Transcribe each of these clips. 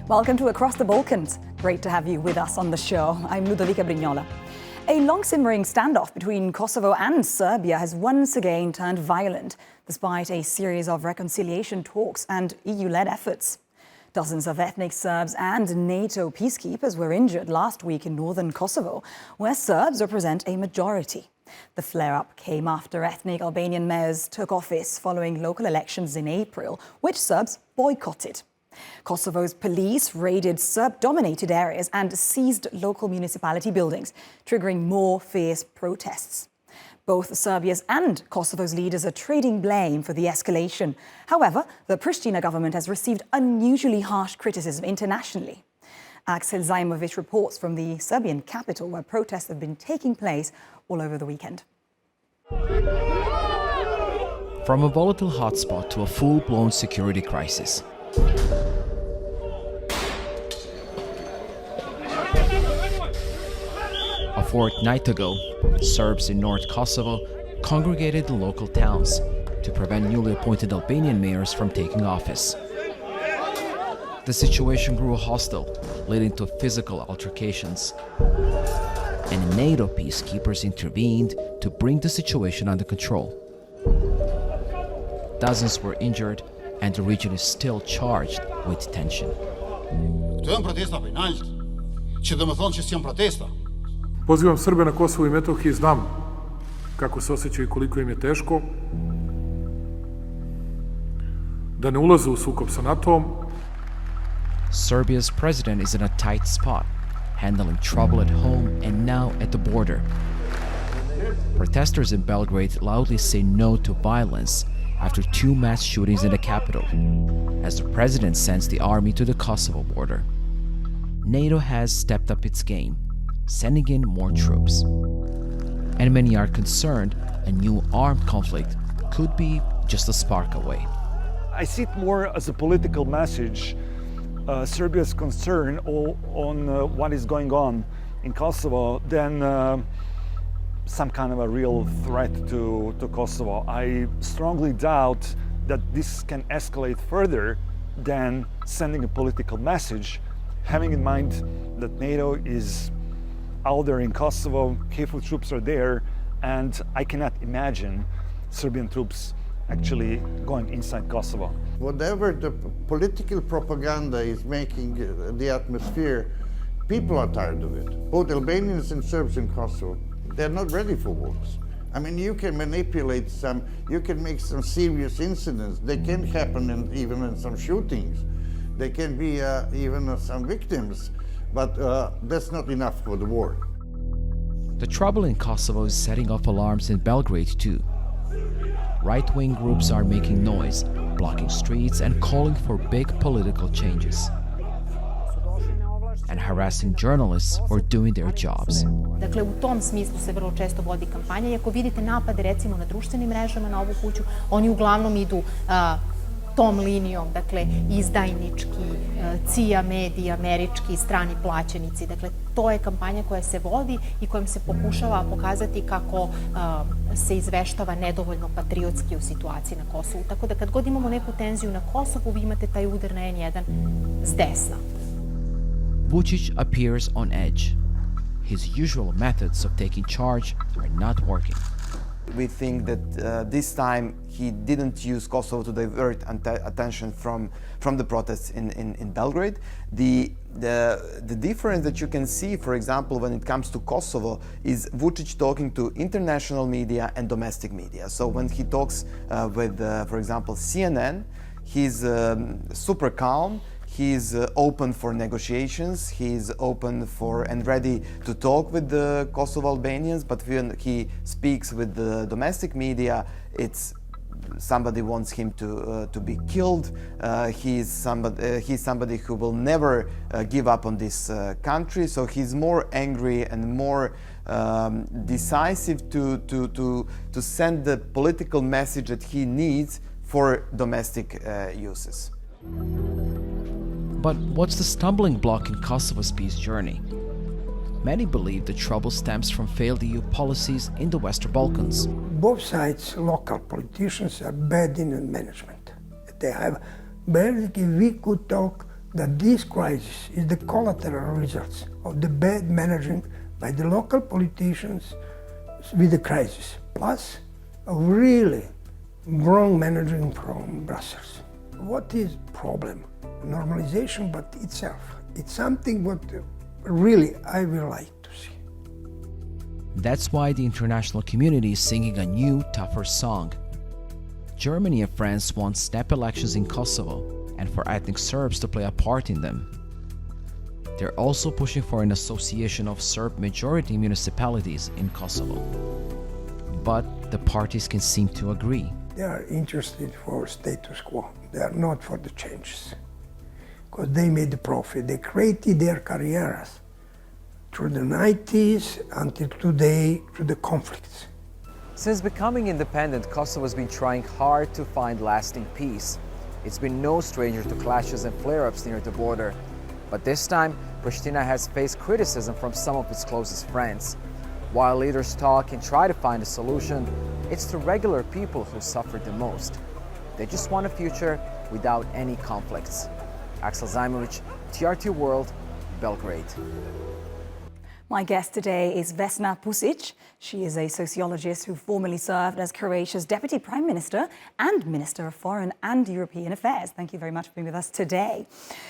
Welcome to Across the Balkans. Great to have you with us on the show. I'm Ludovica Brignola. A long-simmering standoff between Kosovo and Serbia has once again turned violent, despite a series of reconciliation talks and EU-led efforts. Dozens of ethnic Serbs and NATO peacekeepers were injured last week in northern Kosovo, where Serbs represent a majority. The flare-up came after ethnic Albanian mayors took office following local elections in April, which Serbs boycotted. Kosovo's police raided Serb-dominated areas and seized local municipality buildings, triggering more fierce protests. Both Serbia's and Kosovo's leaders are trading blame for the escalation. However, the Pristina government has received unusually harsh criticism internationally. Aksel Zaimovic reports from the Serbian capital, where protests have been taking place all over the weekend. From a volatile hotspot to a full-blown security crisis. A fortnight ago, Serbs in North Kosovo congregated in local towns to prevent newly appointed Albanian mayors from taking office. The situation grew hostile, leading to physical altercations. And NATO peacekeepers intervened to bring the situation under control. Dozens were injured, and the region is still charged with tension. Pozivam Srbe na Kosovu i Metohiji, znam kako se osjećaju i koliko im je teško, da ne ulaze u sukob sa NATO-om. Serbia's president is in a tight spot, handling trouble at home and now at the border. Protesters in Belgrade loudly say no to violence after 2 mass shootings in the capital, as the president sends the army to the Kosovo border. NATO has stepped up its game, sending in more troops. And many are concerned a new armed conflict could be just a spark away. I see it more as a political message, Serbia's concern on what is going on in Kosovo than some kind of a real threat to Kosovo. I strongly doubt that this can escalate further than sending a political message, having in mind that NATO is out there in Kosovo, KFOR troops are there, and I cannot imagine Serbian troops actually going inside Kosovo. Whatever the political propaganda is making the atmosphere, people are tired of it. Both Albanians and Serbs in Kosovo, they're not ready for wars. I mean, you can manipulate you can make some serious incidents. They can happen even in some shootings. There can be even some victims, but that's not enough for the war. The trouble in Kosovo is setting off alarms in Belgrade too. Right-wing groups are making noise, blocking streets and calling for big political changes. And harassing journalists for doing their jobs. Dakle, u tom smislu se vrlo često vodi kampanja i ako vidite napade recimo na društvenim mrežama na ovu kuću, oni uglavnom idu tom linijom, dakle, izdajnički, CIA mediji, američki, strani plaćenici. Dakle, to je kampanja koja se vodi i kojom se pokušava pokazati kako se izveštava nedovoljno patriotski u situaciji na Kosovu. Tako da kad god imamo neku tenziju na Kosovu, vi imate taj udar na N1 s desna. Vučić appears on edge. His usual methods of taking charge are not working. We think that this time he didn't use Kosovo to divert attention from the protests in Belgrade. The difference that you can see, for example, when it comes to Kosovo, is Vučić talking to international media and domestic media. So when he talks with, for example, CNN, he's super calm. He's open for negotiations, he's open for and ready to talk with the Kosovo Albanians, but when he speaks with the domestic media, it's somebody wants him to be killed. He's somebody who will never give up on this country, so he's more angry and more decisive to send the political message that he needs for domestic uses. But what's the stumbling block in Kosovo's peace journey? Many believe the trouble stems from failed EU policies in the Western Balkans. Both sides, local politicians, are bad in management. They have barely, we could talk that this crisis is the collateral results of the bad managing by the local politicians with the crisis, plus a really wrong managing from Brussels. What is problem? Normalization, but itself. It's something what really I will like to see. That's why the international community is singing a new, tougher song. Germany and France want snap elections in Kosovo and for ethnic Serbs to play a part in them. They're also pushing for an association of Serb-majority municipalities in Kosovo. But the parties can seem to agree. They are interested for status quo. They are not for the changes. Because they made the profit. They created their careers through the 90s until today, through the conflicts. Since becoming independent, Kosovo has been trying hard to find lasting peace. It's been no stranger to clashes and flare-ups near the border. But this time, Pristina has faced criticism from some of its closest friends. While leaders talk and try to find a solution, it's the regular people who suffer the most. They just want a future without any conflicts. Aksel Zaimovic, TRT World, Belgrade. My guest today is Vesna Pusic. She is a sociologist who formerly served as Croatia's Deputy Prime Minister and Minister of Foreign and European Affairs. Thank you very much for being with us today.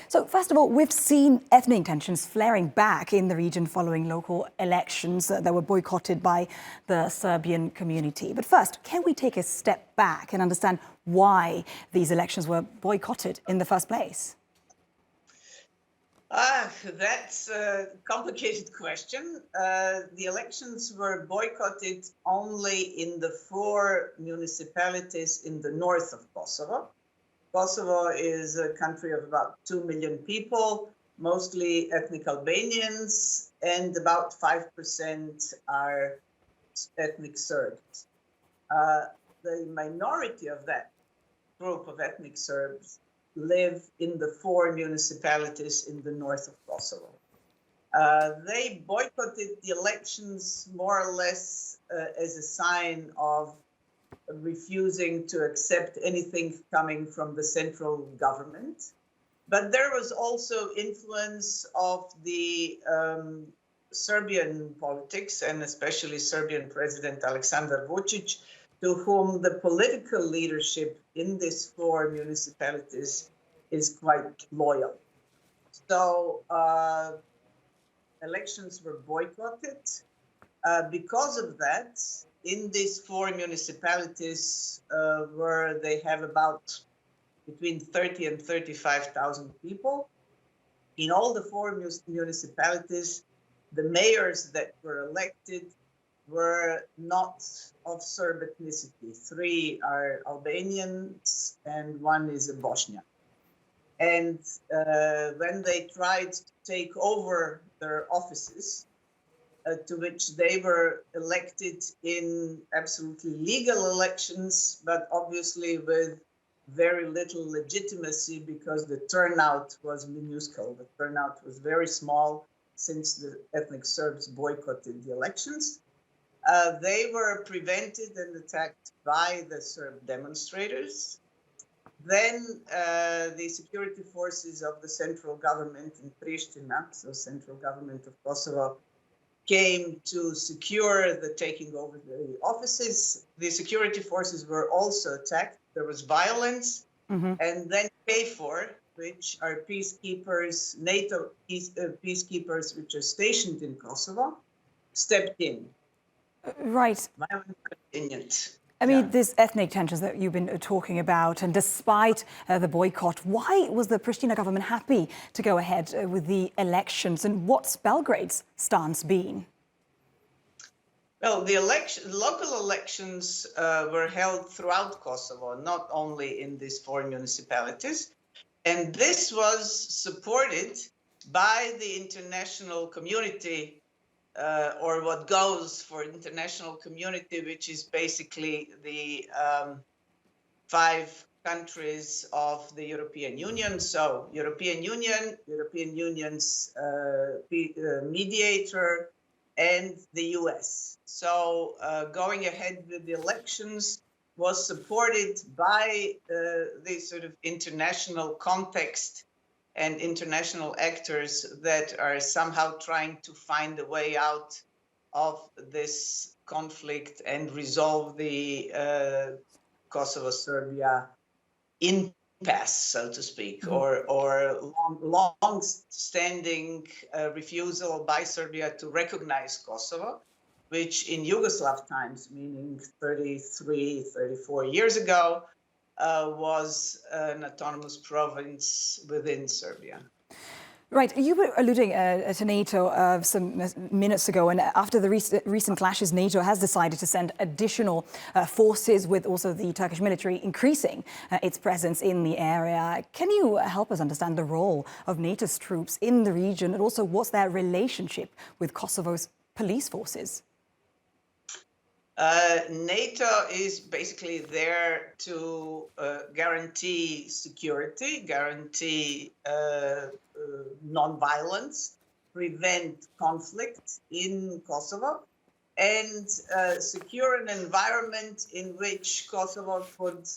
So first of all, we've seen ethnic tensions flaring back in the region following local elections that were boycotted by the Serbian community. But first, can we take a step back and understand why these elections were boycotted in the first place? That's a complicated question. The elections were boycotted only in the 4 municipalities in the north of Kosovo. Kosovo is a country of about 2 million people, mostly ethnic Albanians, and about 5% are ethnic Serbs. The minority of that group of ethnic Serbs live in the 4 municipalities in the north of Kosovo. They boycotted the elections more or less as a sign of refusing to accept anything coming from the central government. But there was also influence of the Serbian politics, and especially Serbian President Aleksandar Vučić, to whom the political leadership in these 4 municipalities is quite loyal. So elections were boycotted. Because of that, in these 4 municipalities where they have about between 30 and 35,000 people, in all the 4 municipalities, the mayors that were elected were not of Serb ethnicity. 3 are Albanians and 1 is a Bosnian. And when they tried to take over their offices, to which they were elected in absolutely legal elections, but obviously with very little legitimacy because the turnout was minuscule. The turnout was very small since the ethnic Serbs boycotted the elections. They were prevented and attacked by the Serb demonstrators. Then the security forces of the central government in Pristina, so central government of Kosovo, came to secure the taking over the offices. The security forces were also attacked. There was violence. And then KFOR, which are peacekeepers, NATO peacekeepers, which are stationed in Kosovo, stepped in. Right. Violence continued. I mean, these ethnic tensions that you've been talking about, and despite the boycott, why was the Pristina government happy to go ahead with the elections, and what's Belgrade's stance been? Well, the local elections were held throughout Kosovo, not only in these 4 municipalities. And this was supported by the international community, or what goes for international community, which is basically the 5 countries of the European Union. So European Union's mediator, and the US. So going ahead with the elections was supported by the sort of international context and international actors that are somehow trying to find a way out of this conflict and resolve the Kosovo-Serbia impasse, so to speak, or long-standing refusal by Serbia to recognize Kosovo, which in Yugoslav times, meaning 33, 34 years ago, was an autonomous province within Serbia. Right, you were alluding to NATO some minutes ago, and after the recent clashes, NATO has decided to send additional forces, with also the Turkish military increasing its presence in the area. Can you help us understand the role of NATO's troops in the region, and also what's their relationship with Kosovo's police forces? NATO is basically there to guarantee security, guarantee non-violence, prevent conflict in Kosovo, and secure an environment in which Kosovo could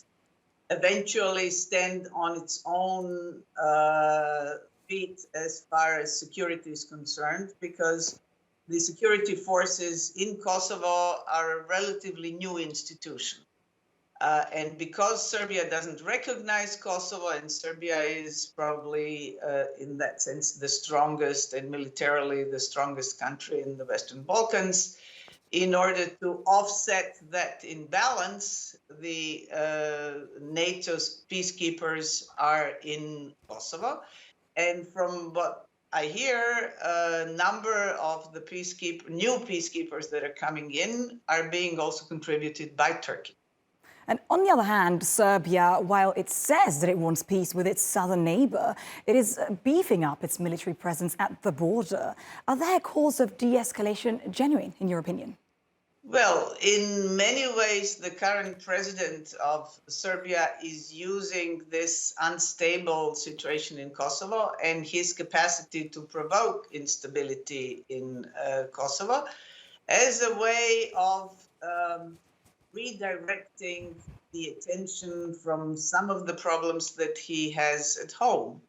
eventually stand on its own feet as far as security is concerned, because the security forces in Kosovo are a relatively new institution. And because Serbia doesn't recognize Kosovo, and Serbia is probably, in that sense, the strongest and militarily the strongest country in the Western Balkans, in order to offset that imbalance, the NATO's peacekeepers are in Kosovo. And from what I hear, a number of the new peacekeepers that are coming in are being also contributed by Turkey. And on the other hand, Serbia, while it says that it wants peace with its southern neighbour, it is beefing up its military presence at the border. Are their calls of de-escalation genuine, in your opinion? Well, in many ways, the current president of Serbia is using this unstable situation in Kosovo and his capacity to provoke instability in Kosovo as a way of redirecting the attention from some of the problems that he has at home.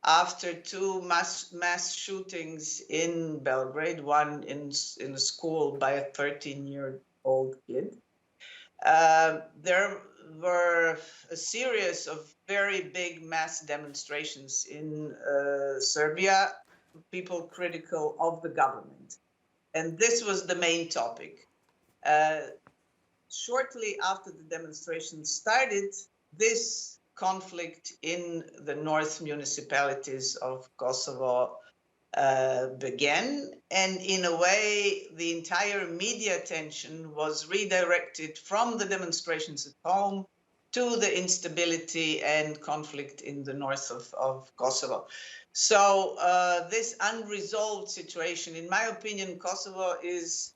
After two mass shootings in Belgrade, one in a school by a 13-year-old kid, there were a series of very big mass demonstrations in Serbia, people critical of the government. And this was the main topic. Shortly after the demonstrations started, this conflict in the north municipalities of Kosovo began. And in a way, the entire media attention was redirected from the demonstrations at home to the instability and conflict in the north of Kosovo. So this unresolved situation, in my opinion, Kosovo is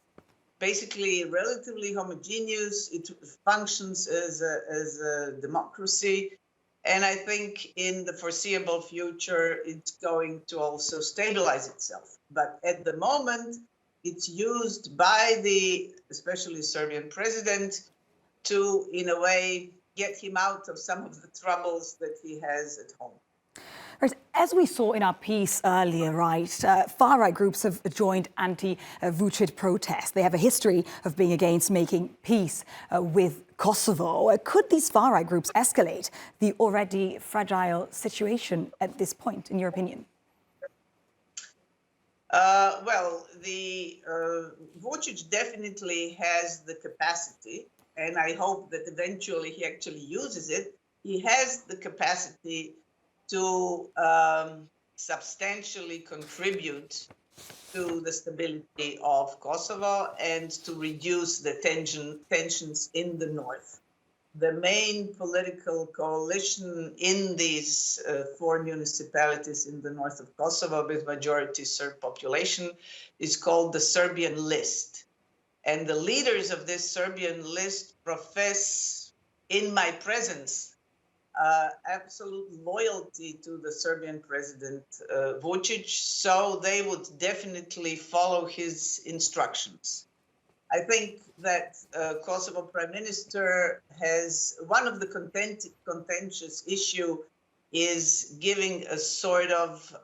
basically relatively homogeneous. It functions as a democracy. And I think in the foreseeable future, it's going to also stabilize itself. But at the moment, it's used by the, especially Serbian president, to, in a way, get him out of some of the troubles that he has at home. As we saw in our piece earlier, right, far-right groups have joined anti-Vučić protests. They have a history of being against making peace with Kosovo. Could these far-right groups escalate the already fragile situation at this point, in your opinion? Well, the Vučić definitely has the capacity, and I hope that eventually he actually uses it. He has the capacity to substantially contribute to the stability of Kosovo and to reduce the tensions in the north. The main political coalition in these four municipalities in the north of Kosovo with majority Serb population is called the Serbian List. And the leaders of this Serbian List profess, in my presence, absolute loyalty to the Serbian president Vučić, so they would definitely follow his instructions. I think that Kosovo Prime Minister has one of the contentious issue is giving a sort of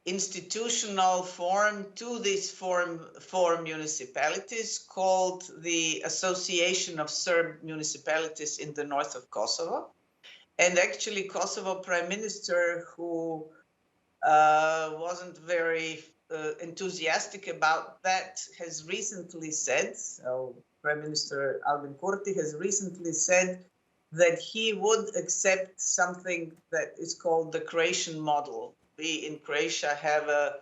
institutional form to these four municipalities called the Association of Serb Municipalities in the north of Kosovo. And actually, Kosovo Prime Minister, who wasn't very enthusiastic about that, has recently said, so Prime Minister Albin Kurti has recently said that he would accept something that is called the Croatian model. We in Croatia have a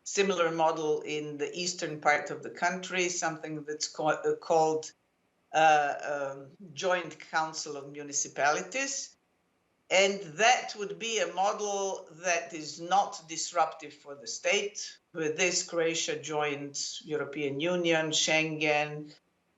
similar model in the eastern part of the country, something that's called Joint Council of Municipalities. And that would be a model that is not disruptive for the state. With this, Croatia joined European Union, Schengen,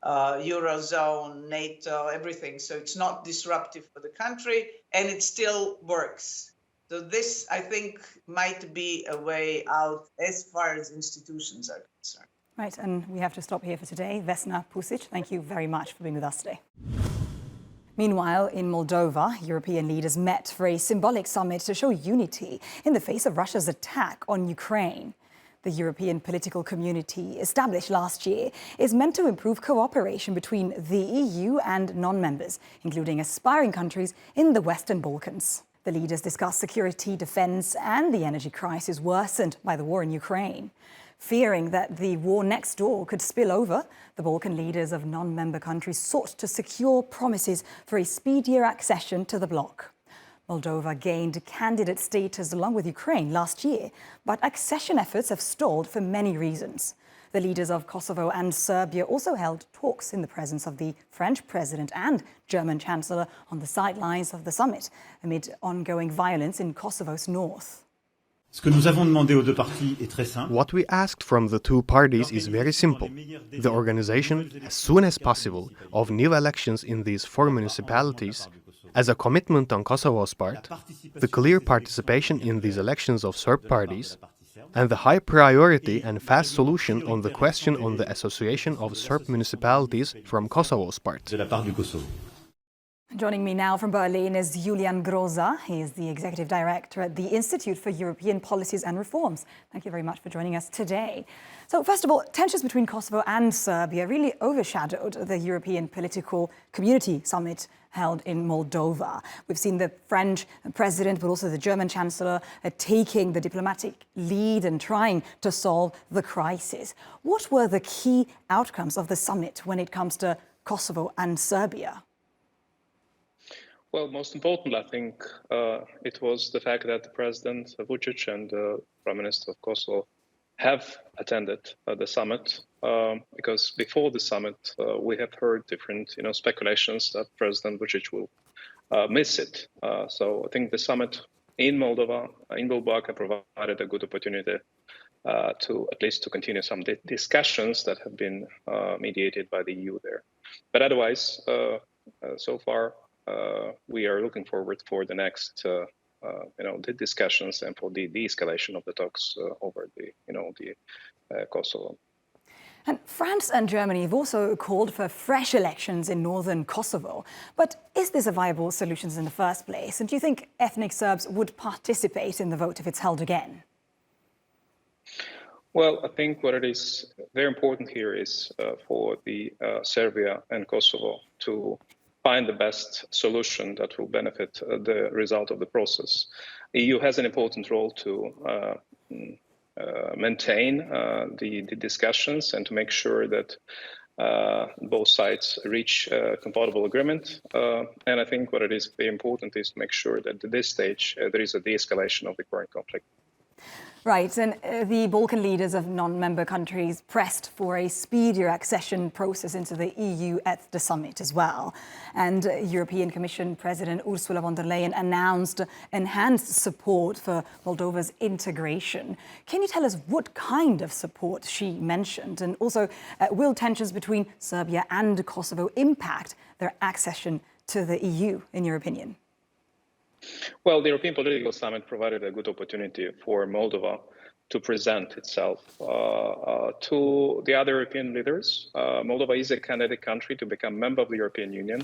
Eurozone, NATO, everything. So it's not disruptive for the country, and it still works. So this, I think, might be a way out as far as institutions are concerned. Right, and we have to stop here for today. Vesna Pusic, thank you very much for being with us today. Meanwhile, in Moldova, European leaders met for a symbolic summit to show unity in the face of Russia's attack on Ukraine. The European political community, established last year, is meant to improve cooperation between the EU and non-members, including aspiring countries in the Western Balkans. The leaders discussed security, defense, and the energy crisis worsened by the war in Ukraine. Fearing that the war next door could spill over, the Balkan leaders of non-member countries sought to secure promises for a speedier accession to the bloc. Moldova gained candidate status along with Ukraine last year, but accession efforts have stalled for many reasons. The leaders of Kosovo and Serbia also held talks in the presence of the French president and German chancellor on the sidelines of the summit, amid ongoing violence in Kosovo's north. What we asked from the two parties is very simple. The organization, as soon as possible, of new elections in these four municipalities, as a commitment on Kosovo's part, the clear participation in these elections of Serb parties, and the high priority and fast solution on the question on the association of Serb municipalities from Kosovo's part. Joining me now from Berlin is Julian Groza. He is the Executive Director at the Institute for European Policies and Reforms. Thank you very much for joining us today. So first of all, tensions between Kosovo and Serbia really overshadowed the European Political Community Summit held in Moldova. We've seen the French president, but also the German chancellor, taking the diplomatic lead and trying to solve the crisis. What were the key outcomes of the summit when it comes to Kosovo and Serbia? Well, most important, I think, it was the fact that President Vučić and the Prime Minister of Kosovo have attended the summit, because before the summit, we have heard different, speculations that President Vučić will miss it. So I think the summit in Moldova, in Bulgaria, provided a good opportunity to at least to continue some discussions that have been mediated by the EU there. But otherwise, so far, we are looking forward for the next, the discussions and for the de-escalation of the talks over the Kosovo. And France and Germany have also called for fresh elections in northern Kosovo. But is this a viable solution in the first place? And do you think ethnic Serbs would participate in the vote if it's held again? Well, I think what it is very important here is for the Serbia and Kosovo to find the best solution that will benefit the result of the process. The EU has an important role to maintain the discussions and to make sure that both sides reach a compatible agreement. And I think what it is very important is to make sure that at this stage there is a de-escalation of the current conflict. Right, and the Balkan leaders of non-member countries pressed for a speedier accession process into the EU at the summit as well. And European Commission President Ursula von der Leyen announced enhanced support for Moldova's integration. Can you tell us what kind of support she mentioned? And also, will tensions between Serbia and Kosovo impact their accession to the EU, in your opinion? Well, the European Political Summit provided a good opportunity for Moldova to present itself to the other European leaders. Moldova is a candidate country to become a member of the European Union.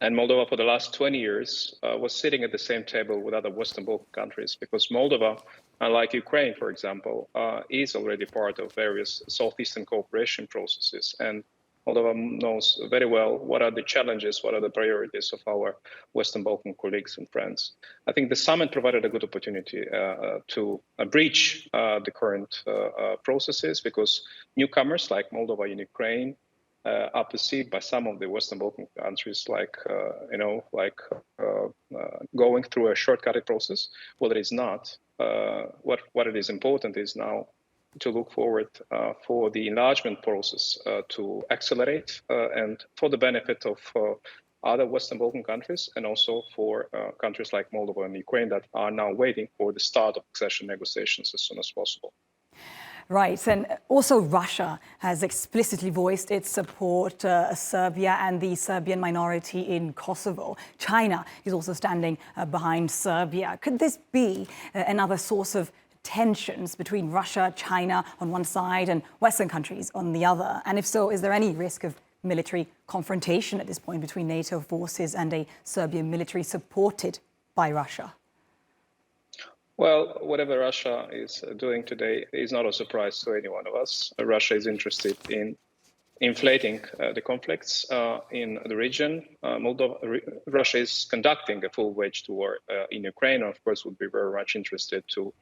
And Moldova, for the last 20 years, was sitting at the same table with other Western Balkan countries, because Moldova, unlike Ukraine, for example, is already part of various Southeastern cooperation processes. And Moldova knows very well what are the challenges, what are the priorities of our Western Balkan colleagues and friends. I think the summit provided a good opportunity to breach the current processes, because newcomers like Moldova and Ukraine are perceived by some of the Western Balkan countries like, going through a shortcutted process. Well, it is not. What it is important is now to look forward for the enlargement process to accelerate and for the benefit of other Western Balkan countries, and also for countries like Moldova and Ukraine that are now waiting for the start of accession negotiations as soon as possible. Right, and also Russia has explicitly voiced its support Serbia and the Serbian minority in Kosovo. China is also standing behind Serbia. Could this be another source of tensions between Russia, China on one side and Western countries on the other? And if so, is there any risk of military confrontation at this point between NATO forces and a Serbian military supported by Russia? Well, whatever Russia is doing today is not a surprise to any one of us. Russia is interested in inflating the conflicts in the region. Russia is conducting a full-waged war in Ukraine, and of course would be very much interested to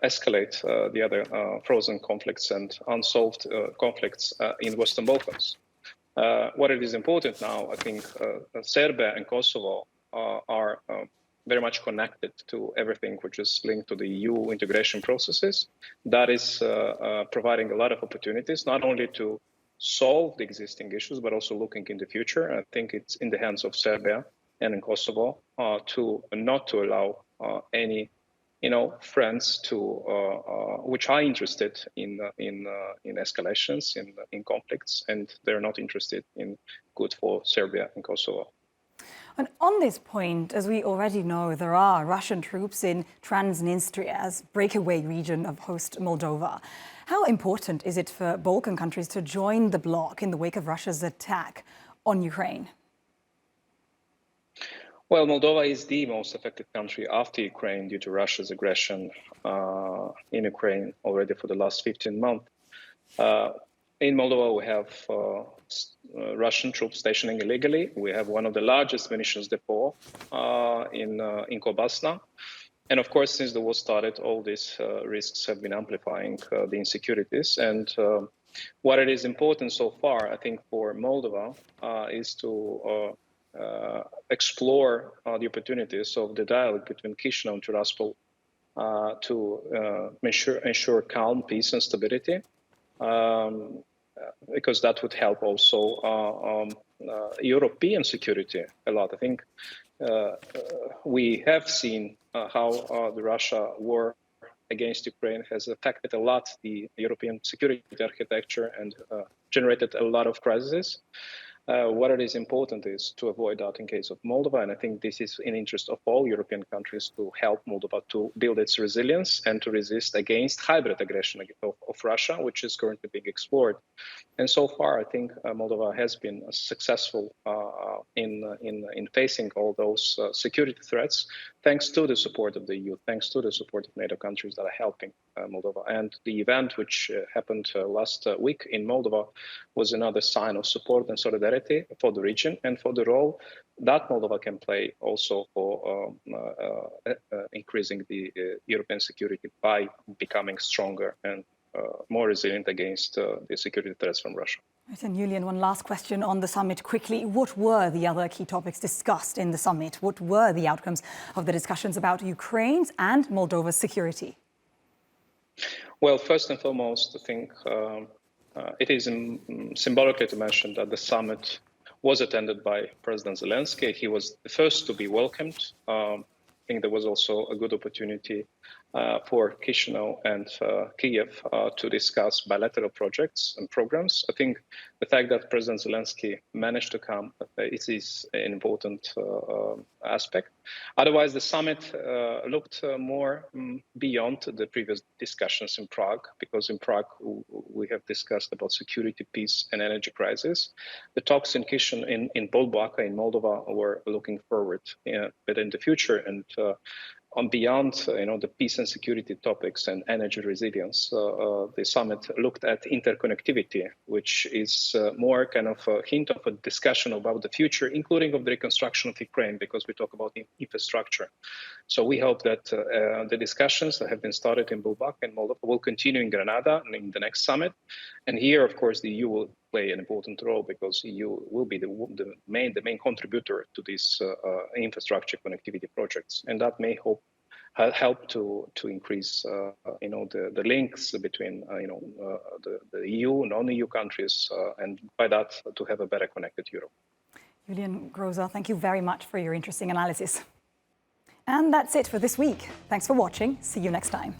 escalate the other frozen conflicts and unsolved conflicts in Western Balkans. What it is important now, I think Serbia and Kosovo are very much connected to everything which is linked to the EU integration processes. That is providing a lot of opportunities, not only to solve the existing issues, but also looking in the future. I think it's in the hands of Serbia and in Kosovo to not to allow any, friends to which are interested in escalations, in conflicts, and they're not interested in good for Serbia and Kosovo. And on this point, as we already know, there are Russian troops in Transnistria's breakaway region of host Moldova. How important is it for Balkan countries to join the bloc in the wake of Russia's attack on Ukraine? Well, Moldova is the most affected country after Ukraine due to Russia's aggression in Ukraine already for the last 15 months. In Moldova, we have Russian troops stationing illegally. We have one of the largest munitions depot in Kobasna. And of course, since the war started, all these risks have been amplifying the insecurities. And what it is important so far, I think, for Moldova is to explore the opportunities of the dialogue between Chisinau and Tiraspol to ensure calm, peace and stability. Because that would help also European security a lot. I think we have seen how the Russia war against Ukraine has affected a lot the European security architecture and generated a lot of crises. What it is important is to avoid that in case of Moldova, and I think this is in interest of all European countries to help Moldova to build its resilience and to resist against hybrid aggression of Russia, which is currently being explored. And so far, I think Moldova has been successful in facing all those security threats, thanks to the support of the EU, thanks to the support of NATO countries that are helping Moldova. And the event which happened last week in Moldova was another sign of support and solidarity for the region and for the role that Moldova can play also for increasing the European security by becoming stronger and more resilient against the security threats from Russia. Right, and Julian, one last question on the summit quickly. What were the other key topics discussed in the summit? What were the outcomes of the discussions about Ukraine's and Moldova's security? Well, first and foremost, I think it is symbolically to mention that the summit was attended by President Zelensky. He was the first to be welcomed. I think there was also a good opportunity for Chisinau and Kiev to discuss bilateral projects and programs. I think the fact that President Zelensky managed to come, it is an important aspect. Otherwise, the summit looked more beyond the previous discussions in Prague, because in Prague we have discussed about security, peace, and energy crisis. The talks in Chisinau, in Bolbaka, in Moldova, were looking forward, but in the future and on beyond, the peace and security topics and energy resilience, the summit looked at interconnectivity, which is more kind of a hint of a discussion about the future, including of the reconstruction of Ukraine, because we talk about infrastructure. So we hope that the discussions that have been started in Bulbak and Moldova will continue in Granada and in the next summit. And here, of course, the EU will play an important role, because EU will be the main contributor to these infrastructure connectivity projects, and that may help to increase the links between the EU, non-EU countries, and by that to have a better connected Europe. Julian Groza, thank you very much for your interesting analysis. And that's it for this week. Thanks for watching. See you next time.